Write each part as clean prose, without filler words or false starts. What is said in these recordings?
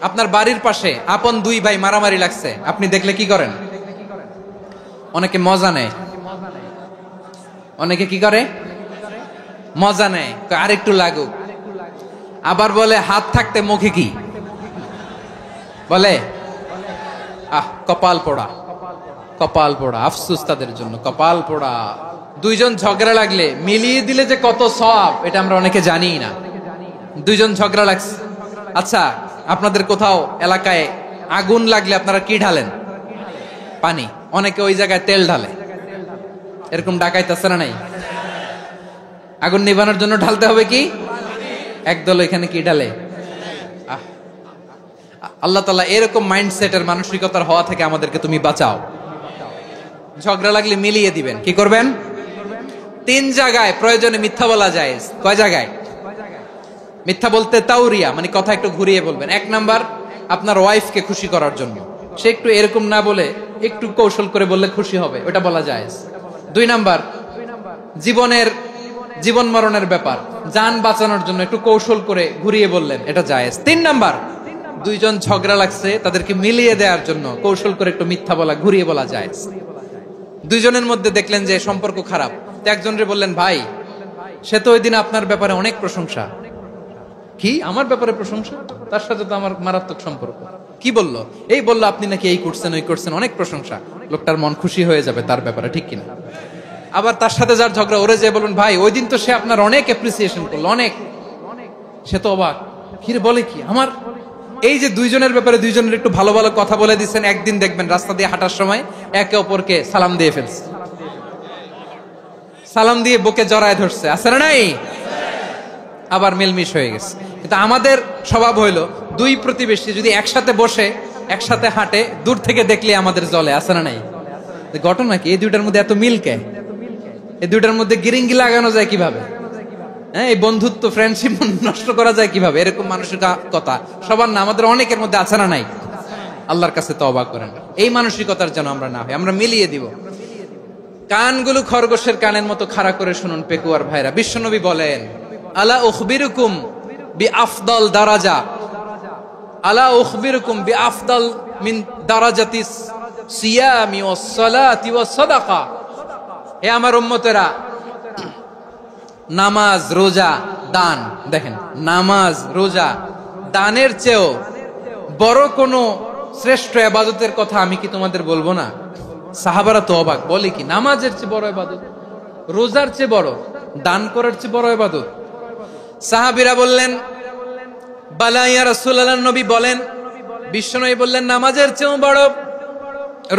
আপনার বাড়ির পাশে আপন দুই ভাই মারামারি লাগছে, আপনি দেখলে কি করেন? অনেকে মজা নেয়, অনেকে কি করে? মজা নেয়, আর একটু লাগুক। আবার বলে হাত থাকতে মুখে কি বলে? কপাল পোড়া, কপাল পোড়া। আফসোস তাদের জন্য, কপাল পোড়া। দুইজন ঝগড়া লাগলে মিলিয়ে দিলে যে কত সওয়াব, এটা আমরা অনেকে জানি না। দুইজন ঝগড়া লাগছে, আচ্ছা আপনাদের কোথাও এলাকায় আগুন লাগলে আপনারা কি ঢালেন? পানি। অনেকে ওই জায়গায় তেল ঢালে, এরকম ডাকাইতেছে না নাই? আগুন নিভানোর জন্য ঢালতে হবে কি? একদল এখানে কি ঢালে? আল্লাহ তাআলা এরকম মাইন্ডসেটের মানসিকতার হওয়া থেকে আমাদেরকে তুমি বাঁচাও। ঝগড়া লাগলে মিলিয়ে দিবেন। কি করবেন? 3 জায়গায় প্রয়োজনে মিথ্যা বলা যায়। কয় জায়গায় মিথ্যা বলতে? তাওরিয়া, মানে কথা একটু ঘুরিয়ে বলবেন। 1 নাম্বার, আপনার ওয়াইফকে খুশি করার জন্য, সে একটু এরকম না বলে একটু কৌশল করে বললে খুশি হবে, ওটা বলা যায়। 2 নাম্বার, জীবন মরণের ব্যাপার, জান বাঁচানোর জন্য একটু কৌশল করে ঘুরিয়ে বললেন, এটা জায়েজ। 3 নাম্বার, দুইজন ঝগড়া লাগছে তাদেরকে মিলিয়ে দেওয়ার জন্য কৌশল করে একটু মিথ্যা বলা, ঘুরিয়ে বলা জায়েজ। দুইজনের মধ্যে দেখলেন যে সম্পর্ক খারাপ, তো একজনরে বললেন, ভাই সে তো ওই দিন আপনার ব্যাপারে অনেক প্রশংসা। কি আমার ব্যাপারে প্রশংসা? তার সাথে তো আমার মারাত্মক সম্পর্ক। কি বললো? এই বললো আপনি নাকি এই করছেন ওই করছেন, অনেক প্রশংসা। লোকটার মন খুশি হয়ে যাবে তার ব্যাপারে, ঠিক কিনা? আবার তার সাথে যার ঝগড়া, ওরে যে বলুন, ভাই ওই দিন তো সে আপনার অনেক অ্যাপ্রিসিয়েশন করলো, অনেক। সে তো অবাক, কি রে বলে কি আমার? এই যে দুইজনের ব্যাপারে দুইজনের একটু ভালো ভালো কথা বলে দিচ্ছেন, একদিন দেখবেন রাস্তা দিয়ে হাঁটার সময় একে অপরকে সালাম দিয়ে ফেলছে, সালাম দিয়ে বুকে জড়ায় ধরছে, আছে না নাই? আবার মিলমিশ হয়ে গেছে। কিন্তু আমাদের স্বভাব হইলো, দুই প্রতিবেশী যদি একসাথে বসে একসাথে হাঁটে, দূর থেকে দেখলে আমাদের জ্বলে, আছে না নাই? ঘটনা কি? এই দুইটার মধ্যে এত মিল কে? এই দুইটার মধ্যে গিরিঙ্গি লাগানো যায় কিভাবে? হ্যাঁ, এই বন্ধুত্ব ফ্রেন্ডশিপ নষ্ট করা যায় কিভাবে? এরকম মানসিকতা সবার না, আমাদের অনেকের মধ্যে আছে না নাই? আল্লাহর কাছে তওবা করেন, এই মানসিকতার যেন আমরা না হই, আমরা মিলিয়ে দিব। কানগুলো খরগোশের কানের মতো খাড়া করে শুনুন পেকুয়ার ভাইরা। বিশ্বনবী বলেন, আলা উখবিরুকুম বিআফদাল দারাজা, আলা উখবিরুকুম বিআফদাল মিন দারাজাতিস সিয়ামি ওয়াস সালাতি ওয়াস সাদাকা। হে আমার উম্মতেরা, নামাজ, রোজা, দান, দেখেন নামাজ, রোজা, দানের চেয়েও বড় কোন শ্রেষ্ঠ ইবাদতের কথা আমি কি তোমাদের বলবো না? সাহাবারা তো অবাক, বলে কি নামাজের চেয়ে বড় ইবাদত, রোজার চেয়ে বড়, দান করার চেয়ে বড় ইবাদত? সাহাবীরা বললেন, বালা ইয়া রাসূলুল্লাহ। নবী বলেন, বিশ্বনবী বললেন, নামাজের চেয়েও বড়,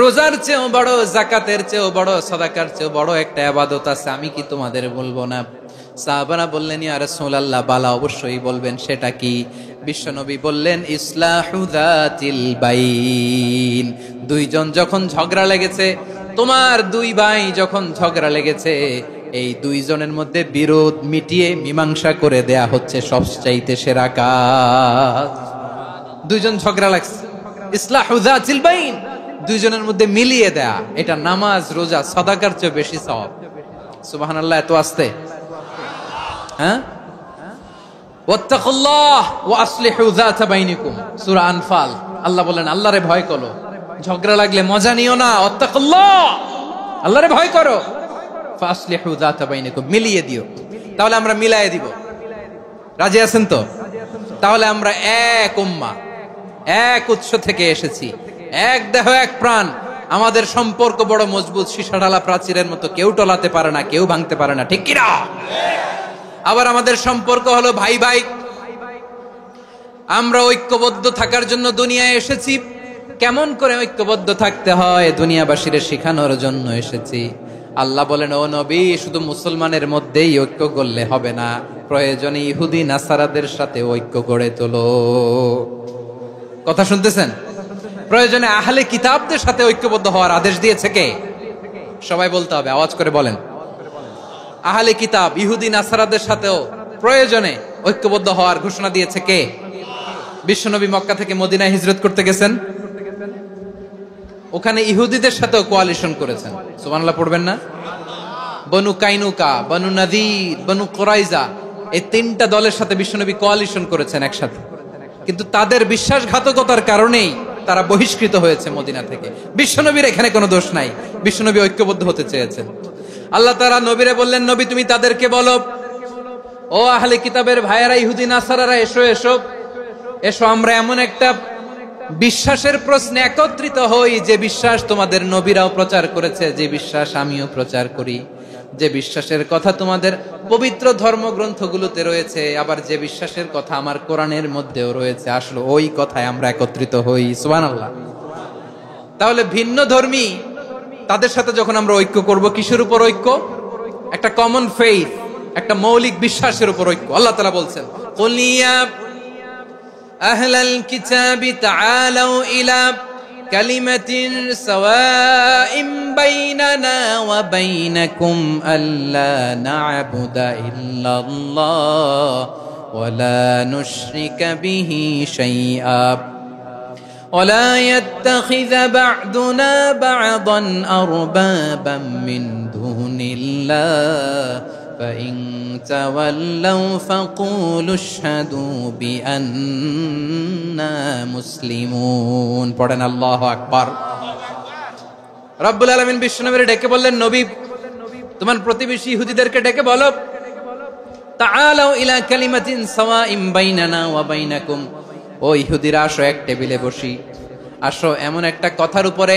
রোজার চেয়েও বড়, যাকাতের চেয়েও বড়, সাদাকার চেয়েও বড় একটা ইবাদত আছে, আমি কি তোমাদের বলবো না? সাহাবারা বললেন, ইয়া রাসূলুল্লাহ, বালা অবশ্যই বলবেন, সেটা কি? বিশ্বনবী বললেন, ইসলাহু যাতিল বাইন। দুইজন যখন ঝগড়া লেগেছে, তোমার দুই ভাই যখন ঝগড়া লেগেছে, এই দুইজনের মধ্যে বিরোধ মিটিয়ে মীমাংসা করে দেয়া হচ্ছে সবচাইতে সেরা কাজ। দুইজন ঝগড়া লাগছে, ইসলাহু যাতিল বাইন, দুইজনের মধ্যে মিলিয়ে দেয়া, এটা নামাজ, রোজা, সাদাকার চেয়ে বেশি সওয়াব। সুবহানাল্লাহ, এত আস্তে? হ্যাঁ, ওয়াত্তাকুল্লাহ ওয়া আসলিহু যাতা বাইনিকুম, সূরা আনফাল। আল্লাহ বলেন, আল্লাহরে ভয় করো, ঝগড়া লাগলে মজা নিও না, ওয়াত্তাকুল্লাহ, আল্লাহরে ভয় করো, ফাসলিহু যাতা বাইনিকুম, মিলিয়ে দিও। তাহলে আমরা মিলায়ে দিব, রাজি আছেন তো? তাহলে আমরা এক উম্মাহ, এক উৎস থেকে এসেছি, এক দেহ এক প্রাণ, আমাদের সম্পর্ক বড় মজবুত, সীসাঢালা প্রাচীরের মতো, কেউ টলাতে পারে না, কেউ ভাঙতে পারে না, ঠিক কিনা? আবার আমাদের সম্পর্ক হলো ভাই ভাই, আমরা ঐক্যবদ্ধ থাকার জন্য দুনিয়ায় এসেছি। কেমন করে ঐক্যবদ্ধ থাকতে হয় দুনিয়াবাসীর শেখানোর জন্য এসেছি। আল্লাহ বলেন, ও নবী, শুধু মুসলমানের মধ্যেই ঐক্য করলে হবে না, প্রয়োজনে ইহুদি নাসারাদের সাথে ঐক্য গড়ে তোলো। কথা শুনতেছেন? প্রয়োজনে আহলে কিতাবদের সাথে ঐক্যবদ্ধ হওয়ার আদেশ দিয়েছে কে? সবাই বলতে হবে, আওয়াজ করে বলেন। আহলে কিতাব ইহুদি নাসারাদের সাথেও প্রয়োজনে ঐক্যবদ্ধ হওয়ার ঘোষণা দিয়েছে কে? বিশ্বনবী মক্কা থেকে মদিনায় হিজরত করতে গেছেন, ওখানে ইহুদিদের সাথেও কোয়ালিশন করেছেন। সুবহানাল্লাহ পড়বেন না? বনু কাইনুকা, বনু নাদির, বনু কুরাইজা, এই 3টা দলের সাথে বিশ্বনবী কোয়ালিশন করেছেন একসাথে। কিন্তু তাদের বিশ্বাসঘাতকতার কারণেই তারা বহিষ্কৃত হয়েছে মদিনা থেকে। বিশ্বনবীর এখানে কোনো দোষ নাই, বিশ্বনবী ঐক্যবদ্ধ হতে চেয়েছেন। আল্লাহ তাআলা নবীরে বললেন, নবী তুমি তাদেরকে বলো, ও আহলে কিতাবের ভাইয়েরা, ইহুদি নাসারারা, এসো এসো এসো, আমরা এমন একটা বিশ্বাসের প্রশ্নে একত্রিত হই যে বিশ্বাস তোমাদের নবীরাও প্রচার করেছে, যে বিশ্বাস আমিও প্রচার করি, যে বিশ্বাসের কথা তোমাদের পবিত্র ধর্মগ্রন্থগুলোতে রয়েছে, আবার যে বিশ্বাসের কথা আমার কোরআনের মধ্যেও রয়েছে, আসলে ওই কথায় আমরা একত্রিত হই। সুবহানাল্লাহ। তাহলে ভিন্ন ধর্মী তাদের সাথে যখন আমরা ঐক্য করব, কিসের উপর ঐক্য? একটা কমন ফেইথ, একটা মৌলিক বিশ্বাসের উপর ঐক্য। আল্লাহ তাআলা বলছেন, কুল ইয়া আহলাল কিতাবি তাআলাউ ইলা কালিমাতিন সাওয়াইম বাইনানা ওয়া বাইনাকুম আল্লা না'বুদা ইল্লাল্লাহ ওয়া লা নুশরিকা বিহি শাইআ ولا يتخذ بعضنا بعضا أربابا من دون الله فإن تولوا فقولوا اشهدوا بأننا مسلمون। পড়েন আল্লাহু আকবার। রব্বুল আলামিন বিশ্বনবীকে ডেকে বললেন, নবী তোমার প্রতিবেশী ইহুদিদেরকে ডেকে বলো, তাআলাউ ইলা কালিমাতিন সাওয়াইম বাইনানা ওয়া বাইনাকুম, ও ইহুদিরা আসো, এক টেবিলে বসি, আসো এমন একটা কথার উপরে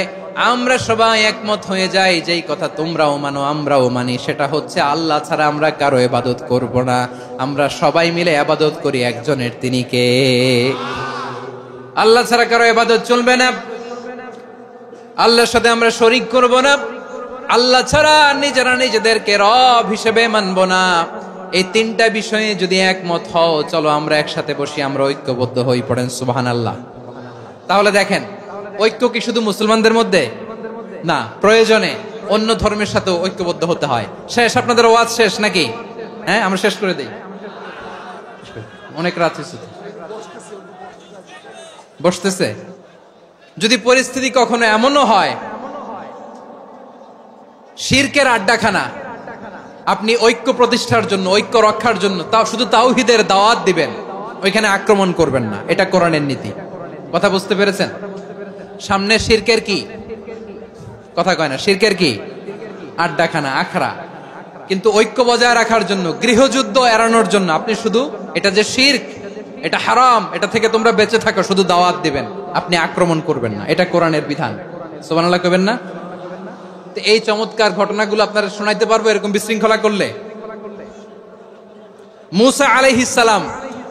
আমরা সবাই একমত হয়ে যাই, যেই কথা তোমরাও মানো আমরাও মানি, সেটা হচ্ছে আল্লাহ ছাড়া আমরা কারো ইবাদত করব না, আমরা সবাই মিলে ইবাদত করি একজনের, তিনি কে? আল্লাহ ছাড়া কারো ইবাদত চলবে না, আল্লাহর সাথে আমরা শরীক করব না, আল্লাহ ছাড়া নিজেরা নিজেদেরকে রব হিসেবে মানব না। এই তিনটা বিষয়ে যদি একমত হও, চলো আমরা একসাথে বসি, আমরা ঐক্যবদ্ধ হই। পড়েন সুবহানাল্লাহ। তাহলে দেখেন, ঐক্য কি শুধু মুসলমানদের মধ্যে না, প্রয়োজনে অন্য ধর্মের সাথে ঐক্যবদ্ধ হতে হয়। শেষ, আপনাদের ওয়াজ শেষ নাকি? হ্যাঁ, আমরা শেষ করে দেই, অনেক রাত হয়েছে। বসতেছে। যদি পরিস্থিতি কখনো এমনও হয় শিরকের আড্ডাখানা, আপনি ঐক্য প্রতিষ্ঠার জন্য, ঐক্য রক্ষার জন্য তাও শুধু তাওহীদের দাওয়াত দিবেন, ওইখানে আক্রমণ করবেন না, এটা কোরআনের নীতি। কথা বুঝতে পেরেছেন? সামনে শিরকের কি কথা কয় না, শিরকের কি আড্ডাখানা, আখড়া। কিন্তু ঐক্য বজায় রাখার জন্য, গৃহযুদ্ধ এড়ানোর জন্য আপনি শুধু এটা যে শিরক, এটা হারাম, এটা থেকে তোমরা বেঁচে থাকো, শুধু দাওয়াত দিবেন, আপনি আক্রমণ করবেন না, এটা কোরআনের বিধান। সুবহানাল্লাহ কইবেন না? এই চমৎকার ঘটনাগুলো আপনারা শোনাইতে পারবো এরকম বিশৃঙ্খলা করলে। মুসা আলাইহিস সালাম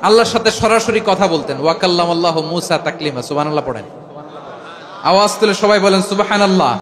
আল্লাহর সাথে সরাসরি কথা বলতেন, ওয়া কাল্লামাল্লাহু মুসা তাকলিমা। সুবহানাল্লাহ পড়েন, আওয়াজ তুলে সবাই বলেন সুবহানাল্লাহ।